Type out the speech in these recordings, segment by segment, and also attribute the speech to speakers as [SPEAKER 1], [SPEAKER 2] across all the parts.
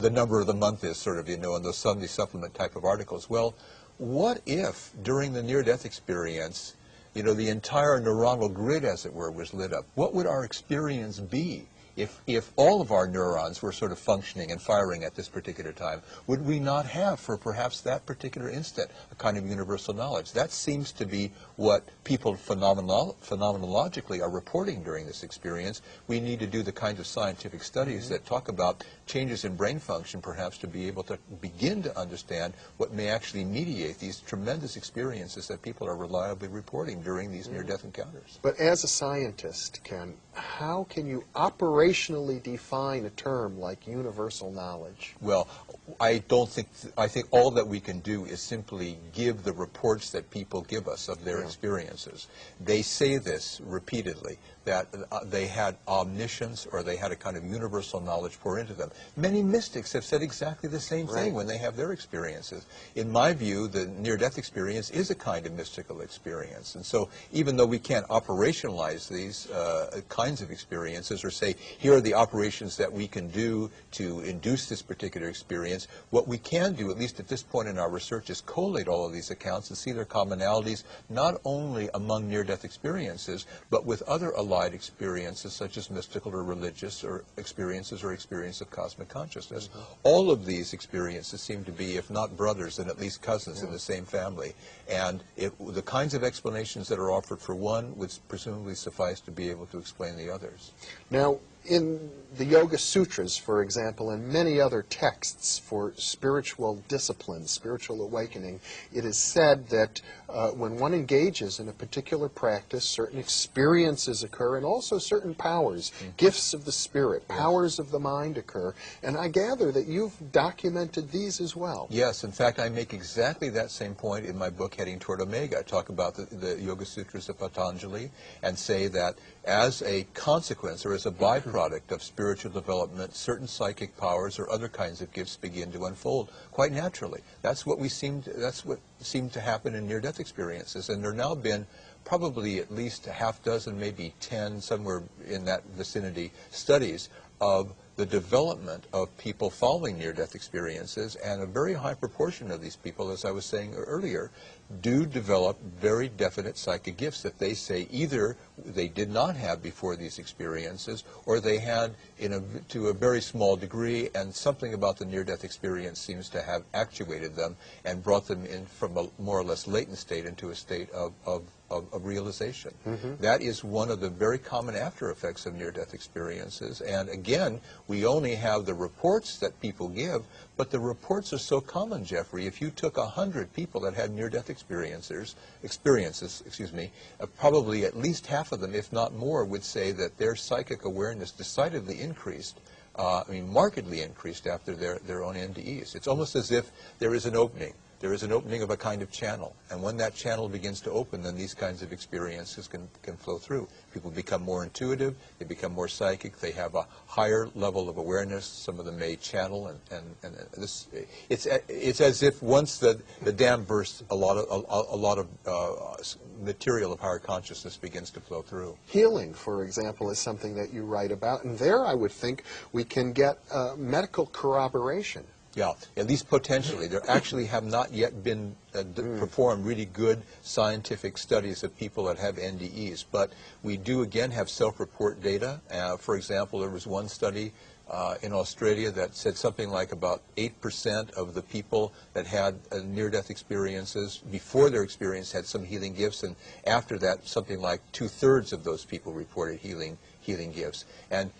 [SPEAKER 1] the number of the month is, sort of, in those Sunday supplement type of articles. Well, what if during the near-death experience, the entire neuronal grid, as it were, was lit up? What would our experience be if all of our neurons were sort of functioning and firing at this particular time? Would we not have, for perhaps that particular instant, a kind of universal knowledge? That seems to be what people phenomenologically are reporting during this experience. We need to do the kinds of scientific studies that talk about changes in brain function, perhaps, to be able to begin to understand what may actually mediate these tremendous experiences that people are reliably reporting during these near-death encounters.
[SPEAKER 2] But as a scientist, Ken, how can you operationally define a term like universal knowledge?
[SPEAKER 1] Well, I think all that we can do is simply give the reports that people give us of their experiences. They say this repeatedly, that they had omniscience, or they had a kind of universal knowledge pour into them. Many mystics have said exactly the same thing when they have their experiences. In my view, the near-death experience is a kind of mystical experience. And so even though we can't operationalize these kinds of experiences, or say, here are the operations that we can do to induce this particular experience, what we can do, at least at this point in our research, is collate all of these accounts and see their commonalities, not only among near-death experiences, but with other allied experiences, such as mystical or religious or experience of cosmic consciousness. All of these experiences seem to be, if not brothers, then at least cousins in the same family. And the kinds of explanations that are offered for one would presumably suffice to be able to explain the others.
[SPEAKER 2] Now, in the Yoga Sutras, for example, and many other texts for spiritual discipline, spiritual awakening, it is said that when one engages in a particular practice, certain experiences occur, and also certain powers, gifts of the spirit, powers of the mind occur. And I gather that you've documented these as well.
[SPEAKER 1] Yes, in fact, I make exactly that same point in my book, Heading Toward Omega. I talk about the Yoga Sutras of Patanjali and say that as a consequence, or as a byproduct of spiritual development, certain psychic powers or other kinds of gifts begin to unfold quite naturally. That's what seemed to happen in near-death experiences, and there have now been probably at least a half dozen, maybe 10, somewhere in that vicinity, studies of the development of people following near-death experiences, and a very high proportion of these people, as I was saying earlier, do develop very definite psychic gifts that they say either they did not have before these experiences, or they had to a very small degree, and something about the near-death experience seems to have actuated them and brought them in from a more or less latent state into a state of realization. That is one of the very common after effects of near-death experiences. And again, we only have the reports that people give, but the reports are so common, Jeffrey. If you took 100 people that had near-death experiences, probably at least half of them, if not more, would say that their psychic awareness decidedly increased, markedly increased after their own NDEs. It's almost as if there is an opening. There is an opening of a kind of channel, and when that channel begins to open, then these kinds of experiences can flow through. People become more intuitive, they become more psychic, they have a higher level of awareness. Some of them may channel, and this it's as if once the dam bursts, a lot of material of higher consciousness begins to flow through.
[SPEAKER 2] Healing, for example, is something that you write about, and there I would think we can get medical corroboration.
[SPEAKER 1] Yeah, at least potentially. There actually have not yet been performed really good scientific studies of people that have NDEs, but we do again have self-report data. For example, there was one study in Australia that said something like about 8% of the people that had near-death experiences before their experience had some healing gifts, and after that something like 2/3 of those people reported healing gifts. And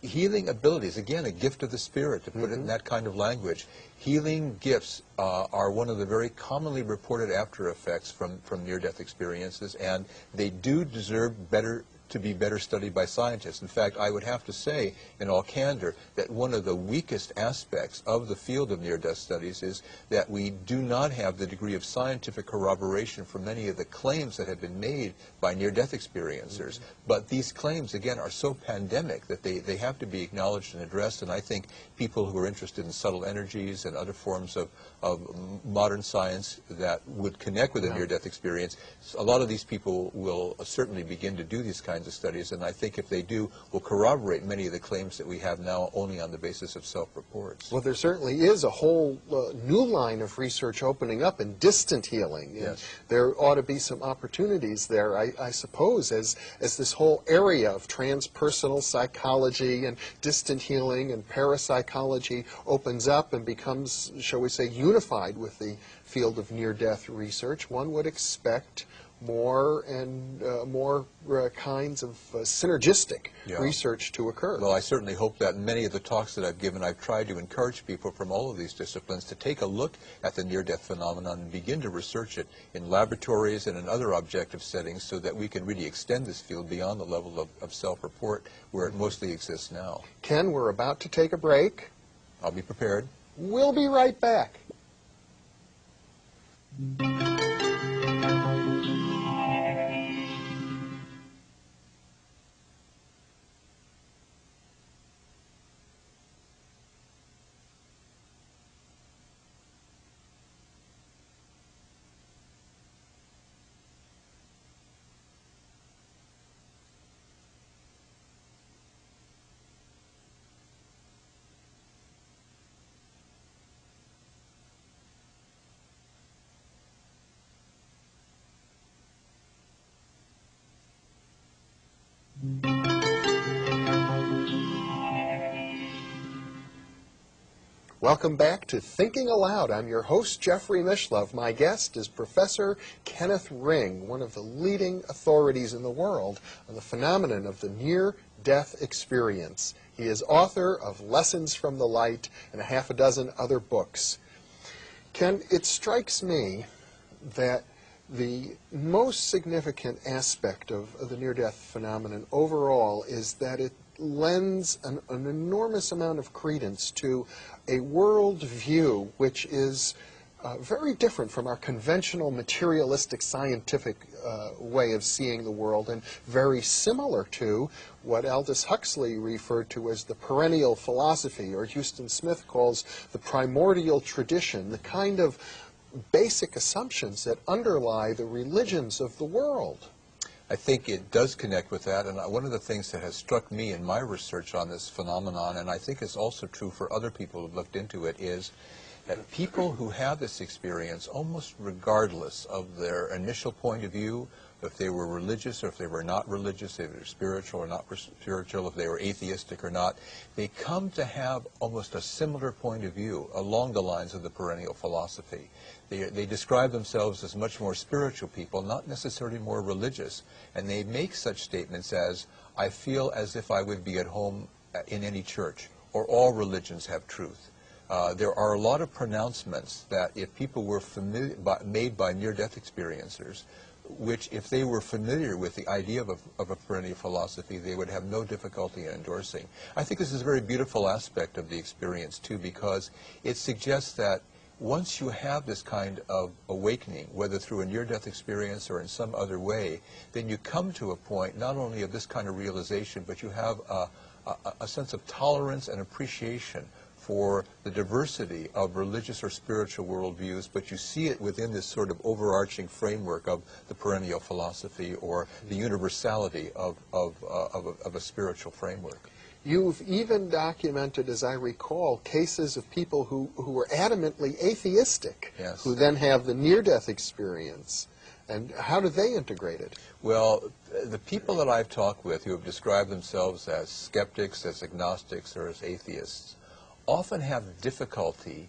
[SPEAKER 1] healing abilities, again, a gift of the spirit, to put it in that kind of language. Healing gifts are one of the very commonly reported after effects from near-death experiences, and they do deserve to be better studied by scientists. In fact, I would have to say, in all candor, that one of the weakest aspects of the field of near-death studies is that we do not have the degree of scientific corroboration for many of the claims that have been made by near-death experiencers. But these claims, again, are so pandemic that they have to be acknowledged and addressed, and I think people who are interested in subtle energies and other forms of modern science that would connect with a near-death experience, a lot of these people will certainly begin to do these kinds kinds of studies, and I think if they do, will corroborate many of the claims that we have now only on the basis of self-reports.
[SPEAKER 2] Well, there certainly is a whole new line of research opening up in distant healing. And
[SPEAKER 1] yes.
[SPEAKER 2] There ought to be some opportunities there, I suppose, as this whole area of transpersonal psychology and distant healing and parapsychology opens up and becomes, shall we say, unified with the field of near-death research. One would expect more and more kinds of synergistic research to occur.
[SPEAKER 1] Well, I certainly hope that in many of the talks that I've given, I've tried to encourage people from all of these disciplines to take a look at the near-death phenomenon and begin to research it in laboratories and in other objective settings so that we can really extend this field beyond the level of self-report where it mostly exists now.
[SPEAKER 2] Ken, we're about to take a break.
[SPEAKER 1] I'll be prepared.
[SPEAKER 2] We'll be right back. Welcome back to Thinking Aloud. I'm your host, Jeffrey Mishlove. My guest is Professor Kenneth Ring, one of the leading authorities in the world on the phenomenon of the near-death experience. He is author of Lessons from the Light and a half a dozen other books. Ken, it strikes me that the most significant aspect of the near-death phenomenon overall is that it lends an enormous amount of credence to a world view which is very different from our conventional materialistic scientific way of seeing the world, and very similar to what Aldous Huxley referred to as the perennial philosophy, or Houston Smith calls the primordial tradition, the kind of basic assumptions that underlie the religions of the world.
[SPEAKER 1] I think it does connect with that, and one of the things that has struck me in my research on this phenomenon, and I think is also true for other people who've looked into it, is that people who have this experience, almost regardless of their initial point of view, if they were religious or if they were not religious, if they were spiritual or not spiritual, if they were atheistic or not, they come to have almost a similar point of view along the lines of the perennial philosophy. They describe themselves as much more spiritual people, not necessarily more religious, and they make such statements as, I feel as if I would be at home in any church, or all religions have truth. There are a lot of pronouncements that if people were made by near-death experiencers, which if they were familiar with the idea of a perennial philosophy, they would have no difficulty in endorsing. I think this is a very beautiful aspect of the experience, too, because it suggests that once you have this kind of awakening, whether through a near-death experience or in some other way, then you come to a point not only of this kind of realization, but you have a sense of tolerance and appreciation for the diversity of religious or spiritual worldviews, but you see it within this sort of overarching framework of the perennial philosophy or the universality of a spiritual framework.
[SPEAKER 2] You've even documented, as I recall, cases of people who were adamantly atheistic,
[SPEAKER 1] yes,
[SPEAKER 2] who then have the near-death experience. And how do they integrate it?
[SPEAKER 1] Well, the people that I've talked with who have described themselves as skeptics, as agnostics, or as atheists often have difficulty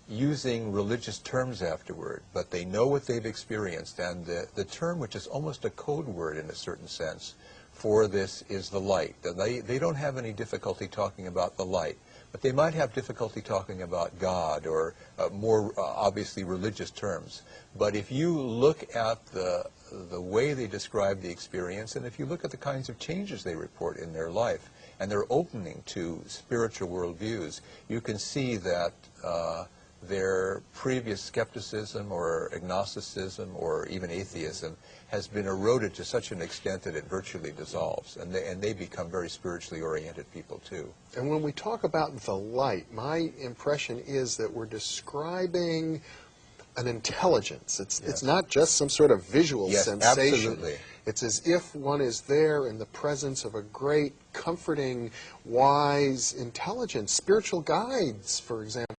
[SPEAKER 1] using religious terms afterward, but they know what they've experienced, and the term, which is almost a code word in a certain sense for this, is the light. They don't have any difficulty talking about the light, but they might have difficulty talking about God or more obviously religious terms. But if you look at the way they describe the experience, and if you look at the kinds of changes they report in their life, and their opening to spiritual worldviews, you can see that their previous skepticism or agnosticism or even atheism has been eroded to such an extent that it virtually dissolves, and they become very spiritually oriented people too.
[SPEAKER 2] And when we talk about the light, my impression is that we're describing an intelligence. It's not just some sort of visual
[SPEAKER 1] yes,
[SPEAKER 2] sensation.
[SPEAKER 1] Absolutely.
[SPEAKER 2] It's as if one is there in the presence of a great, comforting, wise intelligence. Spiritual guides, for example,